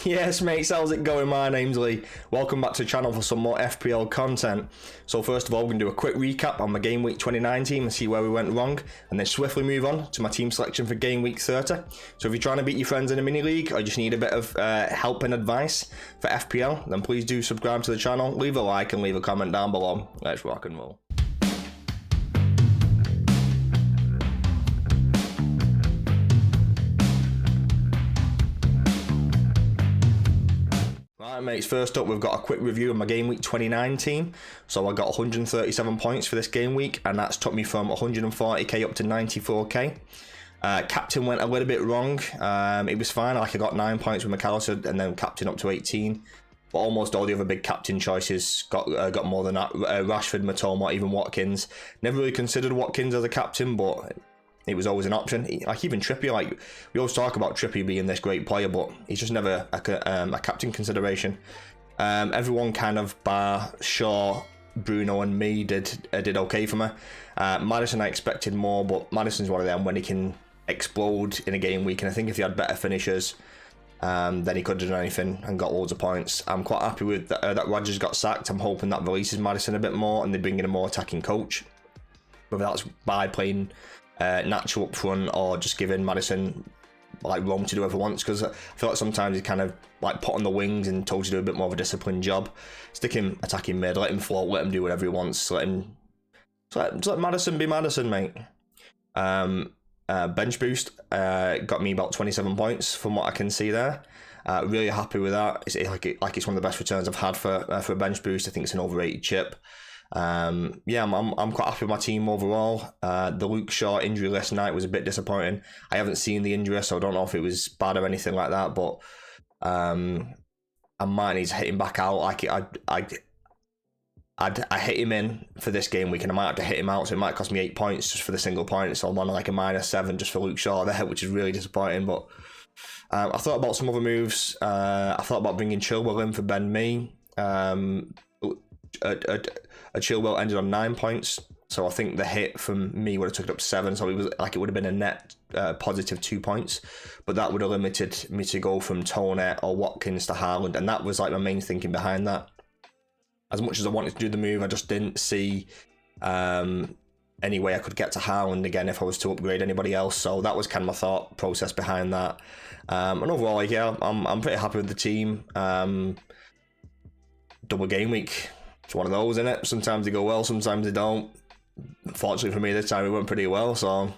Yes, mates, how's it going? My name's Lee. Welcome back to the channel for some more FPL content. So first of all, we're going to do a quick recap on my game week 29 team and see where we went wrong, and then swiftly move on to my team selection for game week 30. So if you're trying to beat your friends in a mini league or just need a bit of help and advice for FPL, then please do subscribe to the channel, leave a like and leave a comment down below. Let's rock and roll. Right, mates, first up we've got a quick review of my game week 29 team. So I got 137 points for this game week, and that's took me from 140k up to 94k. Captain went a little bit wrong. It was fine, like I got 9 points with McAllister and then captain up to 18. But almost all the other big captain choices got more than that. Rashford, Matoma, even Watkins. Never really considered Watkins as a captain, but it was always an option. Like even Trippier, like we always talk about Trippier being this great player, but he's just never a captain consideration. Everyone kind of bar Shaw, Bruno and me did okay for me. Maddison I expected more, but Maddison's one of them when he can explode in a game week, and I think if he had better finishers, then he could have done anything and got loads of points. I'm quite happy with that Rodgers got sacked. I'm hoping that releases Maddison a bit more and they bring in a more attacking coach, whether that's by playing natural up front or just giving Maddison like room to do whatever he wants, because I feel like sometimes he's kind of like put on the wings and told to do a bit more of a disciplined job. Stick him attacking mid, let him float, let him do whatever he wants, just let Maddison be Maddison, mate. Bench boost got me about 27 points from what I can see there. Really happy with that. It's one of the best returns I've had for a bench boost. I think it's an overrated chip. Yeah, I'm quite happy with my team overall. The Luke Shaw injury last night was a bit disappointing. I haven't seen the injury, so I don't know if it was bad or anything like that, but I might need to hit him back out. Like I hit him in for this game week and I might have to hit him out, so it might cost me 8 points just for the single point, so I'm on like a -7 just for Luke Shaw there, which is really disappointing. But I thought about some other moves. I thought about bringing Chilwell in for Ben Mee. A Chilwell ended on 9 points, so I think the hit from me would have took it up to 7, so it would have been a net positive 2 points, but that would have limited me to go from Tone or Watkins to Haaland, and that was like my main thinking behind that. As much as I wanted to do the move, I just didn't see any way I could get to Haaland again if I was to upgrade anybody else, so that was kind of my thought process behind that. And overall, like, yeah, I'm pretty happy with the team. Double game week. It's one of those, isn't it? Sometimes they go well, sometimes they don't. Unfortunately for me, this time it went pretty well, so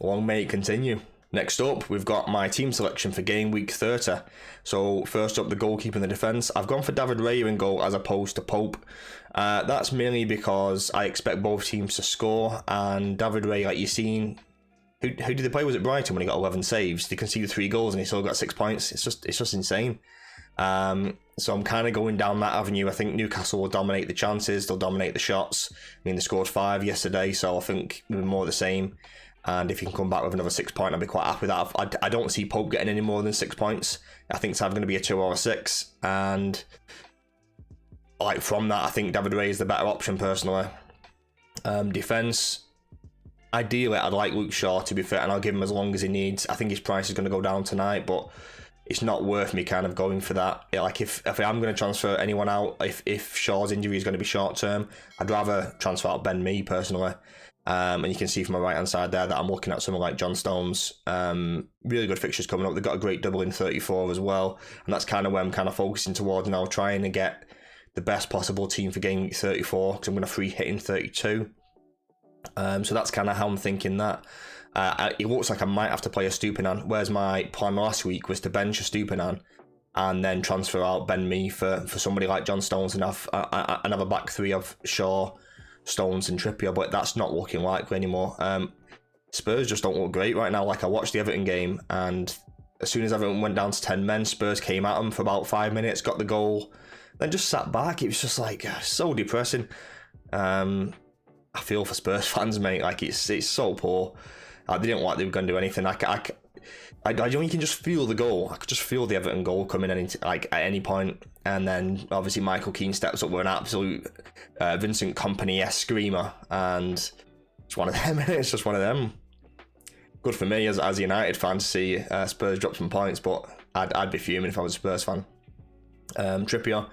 long may it continue. Next up, we've got my team selection for game week 30. So first up, the goalkeeper and the defence. I've gone for David Raya in goal as opposed to Pope. That's mainly because I expect both teams to score, and David Raya, like you've seen, who did they play? Was it Brighton when he got 11 saves? They conceded 3 goals and he still got 6 points. It's just insane. So I'm kind of going down that avenue. I think Newcastle will dominate the chances, they'll dominate the shots. I mean, they scored 5 yesterday, so I think maybe more of the same. And if you can come back with another 6 point, I'll be quite happy with that. I don't see Pope getting any more than 6 points. I think it's either going to be a 2 or a 6. And like from that, I think David Raya is the better option personally. Defence, ideally, I'd like Luke Shaw to be fit, and I'll give him as long as he needs. I think his price is going to go down tonight, but it's not worth me kind of going for that. Like if I'm going to transfer anyone out, if Shaw's injury is going to be short term, I'd rather transfer out Ben Mee personally. And you can see from my right hand side there that I'm looking at someone like John Stones. Really good fixtures coming up. They've got a great double in 34 as well, and that's kind of where I'm kind of focusing towards now, trying to get the best possible team for game week 34, because I'm going to free hit in 32. So that's kind of how I'm thinking that. It looks like I might have to play a Stupinan, whereas my plan last week was to bench a Stupinan and then transfer out Ben Mee for somebody like John Stones and have a back three of Shaw, Stones and Trippier, but that's not looking likely anymore. Spurs just don't look great right now. Like I watched the Everton game, and as soon as Everton went down to 10 men, Spurs came at them for about 5 minutes, got the goal, then just sat back. It was just like so depressing. I feel for Spurs fans, mate. Like it's so poor. They didn't like they were going to do anything. I you can just feel the goal. I could just feel the Everton goal coming in at any point. And then obviously Michael Keane steps up with an absolute Vincent Kompany-esque screamer, and it's one of them. It's just one of them. Good for me as a United fan to see Spurs drop some points, but I'd be fuming if I was a Spurs fan. Trippier,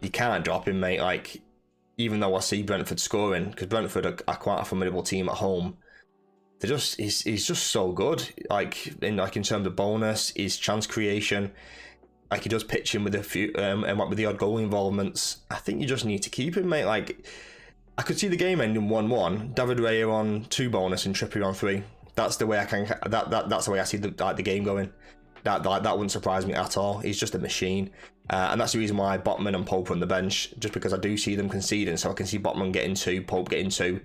you can't drop him, mate. Like, even though I see Brentford scoring, because Brentford are quite a formidable team at home, he's just so good. Like in terms of bonus, his chance creation, like he does pitch in with a few and with the odd goal involvements. I think you just need to keep him, mate. Like, I could see the game ending 1-1. David Raya on 2 bonus and Trippier on 3. That's the way I can. That's the way I see the game going. That wouldn't surprise me at all. He's just a machine, and that's the reason why Botman and Pope are on the bench. Just because I do see them conceding, so I can see Botman getting 2, Pope getting 2,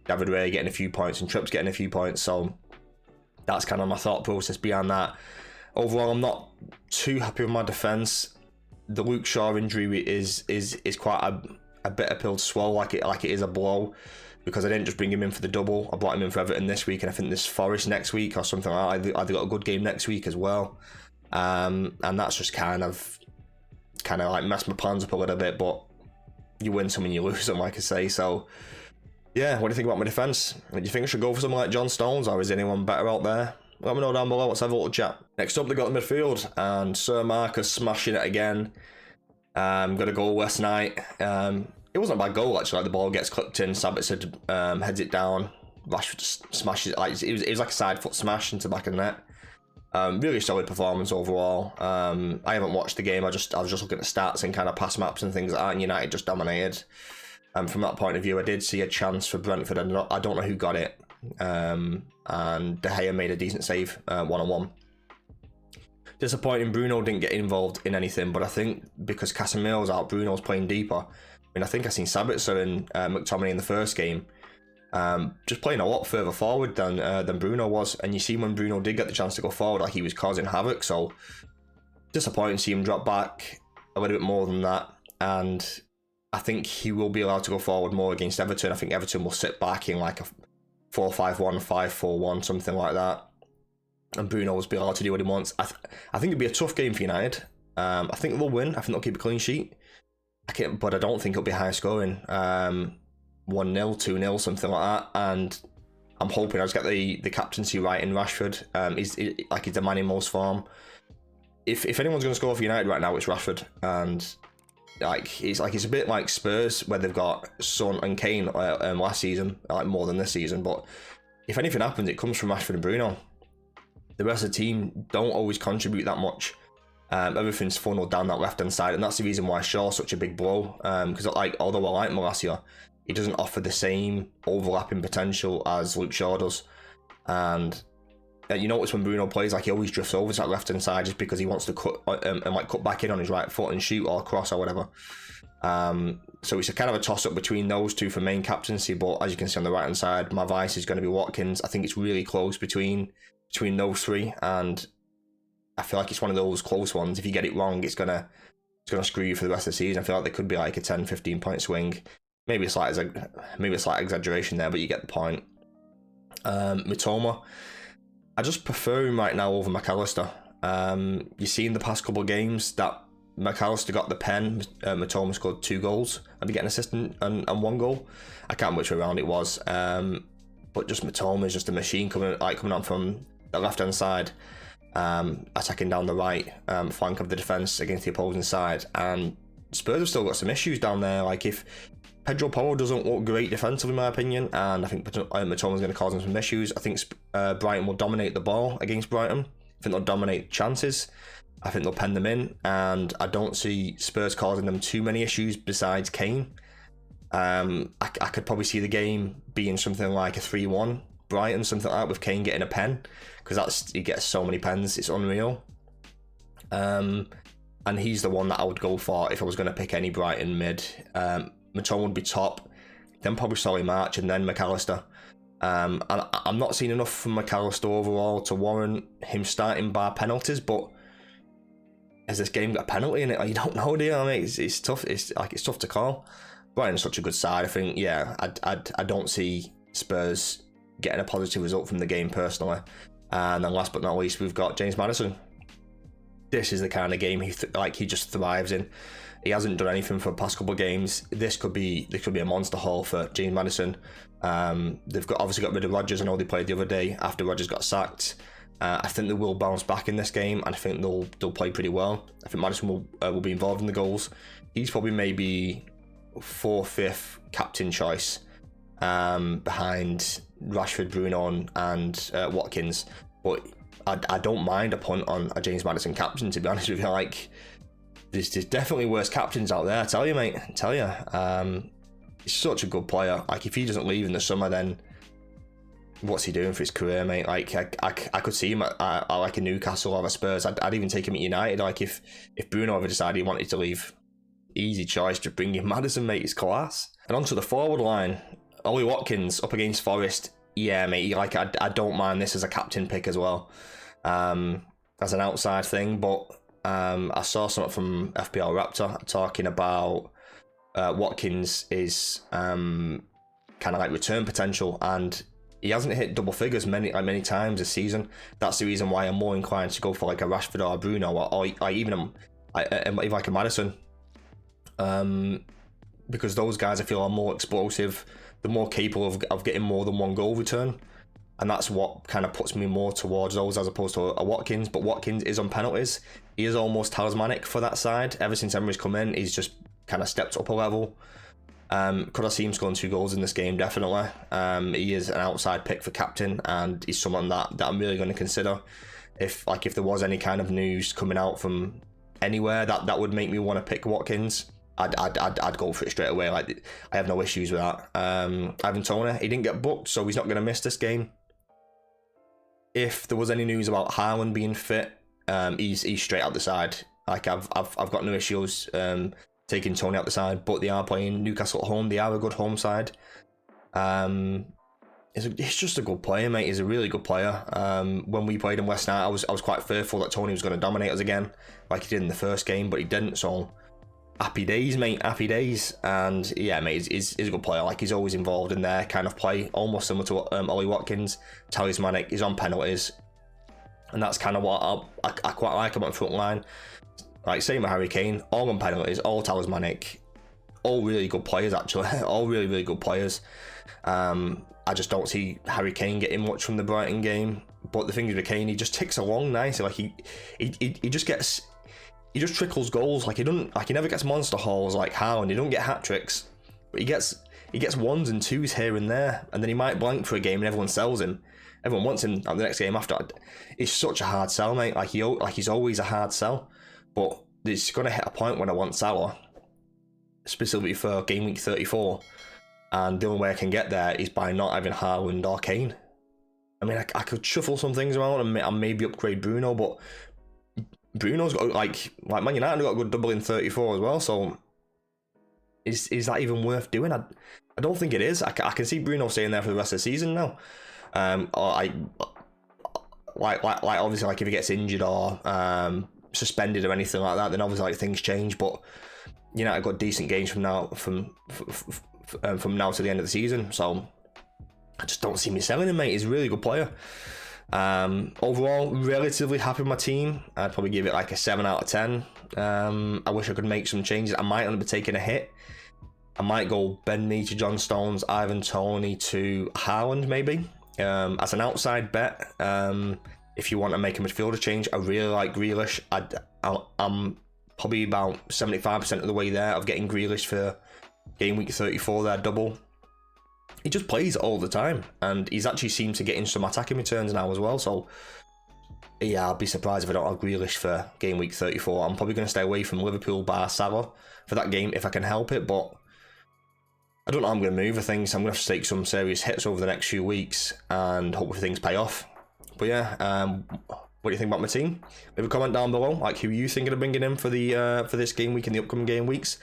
David Raya getting a few points, and Tripp's getting a few points. So that's kind of my thought process behind that. Overall, I'm not too happy with my defence. The Luke Shaw injury is quite a bitter pill to swallow. Like it is a blow, because I didn't just bring him in for the double. I brought him in for Everton this week, and I think this Forest next week or something like that. I've got a good game next week as well, and that's just kind of like messed my plans up a little bit. But you win some and you lose some, like I say. So yeah, what do you think about my defence? Do you think I should go for something like John Stones, or is anyone better out there? Let me know down below. Let's have a little chat. Next up, they got the midfield, and Sir Marcus smashing it again. Got a goal last night. It wasn't a bad goal, actually. Like, the ball gets clipped in, Sabitzer heads it down, Rashford just smashes it. Like, it was like a side foot smash into the back of the net. Really solid performance overall. I haven't watched the game. I was just looking at stats and kind of pass maps and things like that, and United just dominated. From that point of view, I did see a chance for Brentford, and I don't know who got it. And De Gea made a decent save, 1-on-1. Disappointing, Bruno didn't get involved in anything, but I think because Casemiro's out, Bruno's playing deeper. I mean, I think I seen Sabitzer and McTominay in the first game, just playing a lot further forward than Bruno was. And you see when Bruno did get the chance to go forward, like, he was causing havoc. So disappointing to see him drop back a little bit more than that. And I think he will be allowed to go forward more against Everton. I think Everton will sit back in like a 4-5-1, 5-4-1, something like that. And Bruno will be allowed to do what he wants. I think it'll be a tough game for United. I think they'll win. I think they'll keep a clean sheet. But I don't think it'll be high scoring. 1-0, 2-0, something like that. And I'm hoping I just get the captaincy right in Rashford. He's the man in most form. If anyone's going to score for United right now, it's Rashford. And it's a bit like Spurs, where they've got Son and Kane last season, like more than this season. But if anything happens, it comes from Rashford and Bruno. The rest of the team don't always contribute that much. Everything's funneled down that left-hand side, and that's the reason why Shaw's such a big blow. Because although I like Malacia, he doesn't offer the same overlapping potential as Luke Shaw does. And you notice when Bruno plays, like, he always drifts over to that left-hand side just because he wants to cut back in on his right foot and shoot or cross or whatever. So it's a kind of a toss-up between those two for main captaincy. But as you can see on the right-hand side, my vice is going to be Watkins. I think it's really close between those three, and I feel like it's one of those close ones. If you get it wrong, it's gonna screw you for the rest of the season. I feel like there could be like a 10-15 point swing. Maybe a slight exaggeration there, but you get the point. Mitoma, I just prefer him right now over McAllister. You see in the past couple of games that McAllister got the pen, Mitoma scored 2 goals. I did get an assist and 1 goal. I can't remember which way around it was. But just Mitoma is just a machine coming on from the left-hand side, attacking down the right flank of the defence against the opposing side. And Spurs have still got some issues down there. Like, if Pedro Porro doesn't look great defensively, in my opinion, and I think Mitoma's going to cause them some issues. I think Brighton will dominate the ball against Brighton. I think they'll dominate chances. I think they'll pen them in, and I don't see Spurs causing them too many issues besides Kane. I could probably see the game being something like a 3-1 Brighton, something like that, with Kane getting a pen, because he gets so many pens, it's unreal. And he's the one that I would go for if I was going to pick any Brighton mid. Mitoma would be top, then probably Solly March, and then McAllister. And I'm not seeing enough from McAllister overall to warrant him starting bar penalties, but has this game got a penalty in it? You don't know, do you? I mean, it's tough. It's tough to call. Brighton's such a good side. I think, yeah, I don't see Spurs getting a positive result from the game personally. And then last but not least, we've got James Maddison. This is the kind of game he just thrives in. He hasn't done anything for the past couple of games. This could be a monster haul for James Maddison. They've obviously got rid of Rodgers. I know they played the other day after Rodgers got sacked. I think they will bounce back in this game, and I think they'll play pretty well. I think Maddison will be involved in the goals. He's probably maybe 4th, 5th captain choice behind Rashford, Bruno, and Watkins. But I don't mind a punt on a James Maddison captain, to be honest with you. Like, there's definitely worse captains out there, I tell you, mate. I tell you. He's such a good player. Like, if he doesn't leave in the summer, then what's he doing for his career, mate? Like, I could see him at like a Newcastle or a Spurs. I'd even take him at United. Like, if Bruno ever decided he wanted to leave, easy choice to bring in Maddison, mate. It's class. And onto the forward line, Ollie Watkins up against Forest. Yeah, mate. Like, I don't mind this as a captain pick as well, as an outside thing. But I saw something from FPL Raptor talking about Watkins is kind of like return potential, and he hasn't hit double figures many times this season. That's the reason why I'm more inclined to go for like a Rashford or a Bruno or even like a Maddison, because those guys I feel are more explosive. They're more capable of getting more than one goal return, and that's what kind of puts me more towards those as opposed to a Watkins. But Watkins is on penalties. He is almost talismanic for that side. Ever since Emery's come in, he's just kind of stepped up a level. Could I see him scoring 2 goals in this game? Definitely. He is an outside pick for captain, and he's someone that I'm really going to consider. If there was any kind of news coming out from anywhere that would make me want to pick Watkins, I'd go for it straight away. Like, I have no issues with that. Ivan Toney, he didn't get booked, so he's not going to miss this game. If there was any news about Haaland being fit, he's straight out the side. Like, I've got no issues taking Toney out the side, but they are playing Newcastle at home. They are a good home side. He's just a good player, mate. He's a really good player. When we played him last night, I was quite fearful that Toney was going to dominate us again, like he did in the first game, but he didn't. So happy days, mate. Happy days. And yeah, mate, he's a good player. Like, he's always involved in their kind of play, almost similar to Ollie Watkins. Talismanic. He's on penalties, and that's kind of what I quite like him on the front line. Like, same with Harry Kane, all on penalties, all talismanic, all really good players actually, all really, really good players. I just don't see Harry Kane getting much from the Brighton game. But the thing is with Kane, he just ticks along nicely. Like, he just trickles goals. Like, he never gets monster hauls like Haaland. He don't get hat tricks, but he gets 1s and 2s here and there, and then he might blank for a game and everyone sells him. Everyone wants him at the next game after. It's such a hard sell, mate. Like, he's always a hard sell. But it's going to hit a point when I want Salah, specifically for game week 34, and the only way I can get there is by not having Haaland or Kane. I mean, I could shuffle some things around and maybe upgrade Bruno, but Bruno's got like Man United got a good double in 34 as well. So is that even worth doing? I don't think it is. I can see Bruno staying there for the rest of the season now. Obviously, like, if he gets injured or suspended or anything like that, then obviously, like, things change. But United got decent games from now to the end of the season, so I just don't see me selling him, mate. He's a really good player. Overall, relatively happy with my team. I'd probably give it like a 7 out of 10. I wish I could make some changes. I might only be taking a hit. I might go Ben Mee to John Stones, Ivan Toney to Haaland, maybe as an outside bet. If you want to make a midfielder change, I really like Grealish. I'm probably about 75% of the way there of getting Grealish for game week 34, their double. He just plays all the time, and he's actually seemed to get in some attacking returns now as well. So yeah, I'll be surprised if I don't have Grealish for game week 34. I'm probably going to stay away from Liverpool bar Salah for that game if I can help it, but I don't know how I'm going to move for things. I'm going to have to take some serious hits over the next few weeks and hopefully things pay off. But yeah, what do you think about my team? Leave a comment down below, like who you thinking of bringing in for this game week and the upcoming game weeks.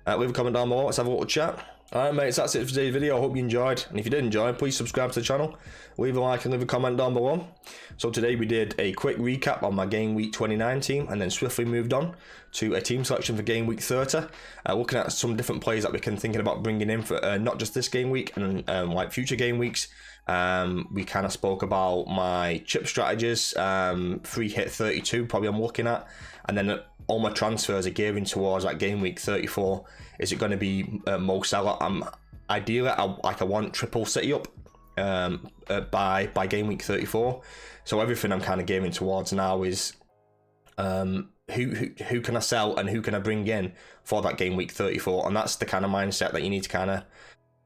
Leave a comment down below. Let's have a little chat. Alright, mates, that's it for today's video. I hope you enjoyed, and if you did enjoy, please subscribe to the channel, leave a like and leave a comment down below. So today we did a quick recap on my game week 29 team, and then swiftly moved on to a team selection for game week 30, looking at some different players that we can thinking about bringing in for not just this game week and like future game weeks. We kind of spoke about my chip strategies, free hit 32 probably I'm looking at, and then all my transfers are gearing towards like game week 34. Is it going to be Mo Salah? Ideally, I want triple City up, by game week 34. So everything I'm kind of gearing towards now is who can I sell and who can I bring in for that game week 34, and that's the kind of mindset that you need to kind of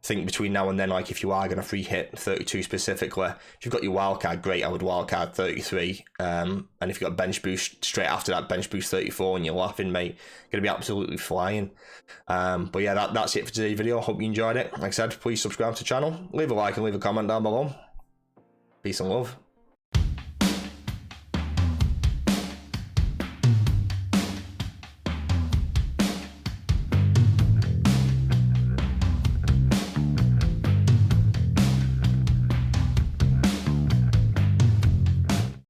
think between now and then. Like, if you are going to free hit 32 specifically, if you've got your wildcard, great, I would wildcard 33, and if you've got bench boost straight after that, bench boost 34, and you're laughing, mate, going to be absolutely flying. But yeah, that's it for today's video. Hope you enjoyed it. Like I said, please subscribe to the channel, leave a like and leave a comment down below. Peace and love.